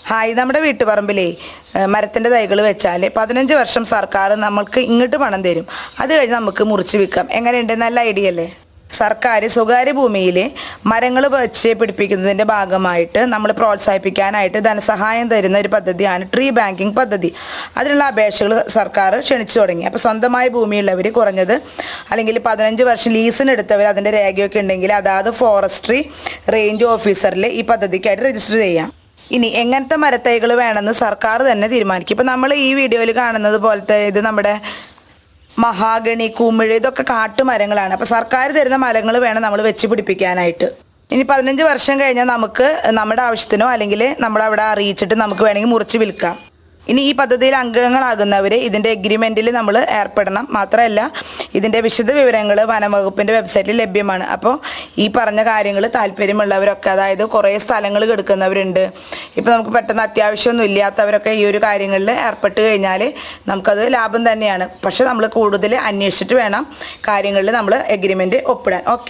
Hi, നമ്മുടെ വീട്ടുപറമ്പിലേ മരത്തിൻ്റെ തൈകൾ വെച്ചാൽ 15 വർഷം സർക്കാർ നമ്മൾക്ക് ഇങ്ങോട്ട് പണം തരും. അത് കഴിഞ്ഞ് നമുക്ക് മുറിച്ച് വിൽക്കാം. എങ്ങനെയുണ്ട്? നല്ല ഐഡിയ അല്ലേ? സർക്കാർ സ്വകാര്യ ഭൂമിയിൽ മരങ്ങൾ വെച്ച് പിടിപ്പിക്കുന്നതിൻ്റെ ഭാഗമായിട്ട് നമ്മൾ പ്രോത്സാഹിപ്പിക്കാനായിട്ട് ധനസഹായം തരുന്ന ഒരു പദ്ധതിയാണ് ട്രീ ബാങ്കിങ് പദ്ധതി. അതിനുള്ള അപേക്ഷകൾ സർക്കാർ ക്ഷണിച്ചു തുടങ്ങി. അപ്പോൾ സ്വന്തമായ ഭൂമിയുള്ളവർ കുറഞ്ഞത് അല്ലെങ്കിൽ 15 വർഷം ലീസിനെടുത്തവർ അതിൻ്റെ രേഖയൊക്കെ ഉണ്ടെങ്കിൽ അതാത് ഫോറസ്ട്രി റേഞ്ച് ഓഫീസറിൽ ഈ പദ്ധതിക്കായിട്ട് രജിസ്റ്റർ ചെയ്യാം. ഇനി എങ്ങനത്തെ മരത്തൈകൾ വേണമെന്ന് സർക്കാർ തന്നെ തീരുമാനിക്കും. ഇപ്പം നമ്മൾ ഈ വീഡിയോയിൽ കാണുന്നത് പോലത്തെ ഇത് നമ്മുടെ മഹാഗണി, കുമിഴ്, ഇതൊക്കെ കാട്ടുമരങ്ങളാണ്. അപ്പോൾ സർക്കാർ തരുന്ന മരങ്ങൾ വേണം നമ്മൾ വെച്ച് പിടിപ്പിക്കാനായിട്ട്. ഇനി 15 വർഷം കഴിഞ്ഞാൽ നമുക്ക് നമ്മുടെ ആവശ്യത്തിനോ അല്ലെങ്കിൽ നമ്മളവിടെ അറിയിച്ചിട്ട് നമുക്ക് വേണമെങ്കിൽ മുറിച്ച് വിൽക്കാം. ഇനി ഈ പദ്ധതിയിൽ അംഗങ്ങളാകുന്നവർ ഇതിൻ്റെ എഗ്രിമെൻറ്റിൽ നമ്മൾ ഏർപ്പെടണം. മാത്രമല്ല ഇതിൻ്റെ വിശദ വിവരങ്ങൾ വനംവകുപ്പിൻ്റെ വെബ്സൈറ്റിൽ ലഭ്യമാണ്. അപ്പോൾ ഈ പറഞ്ഞ കാര്യങ്ങൾ താല്പര്യമുള്ളവരൊക്കെ, അതായത് കുറേ സ്ഥലങ്ങൾ കെടുക്കുന്നവരുണ്ട്, ഇപ്പോൾ നമുക്ക് പെട്ടെന്ന് അത്യാവശ്യമൊന്നും ഇല്ലാത്തവരൊക്കെ ഈ ഒരു കാര്യങ്ങളിൽ ഏർപ്പെട്ട് കഴിഞ്ഞാൽ നമുക്കത് ലാഭം തന്നെയാണ്. പക്ഷേ നമ്മൾ കൂടുതൽ അന്വേഷിച്ചിട്ട് വേണം കാര്യങ്ങളിൽ നമ്മൾ എഗ്രിമെൻറ്റ് ഒപ്പിടാൻ. ഓക്കെ.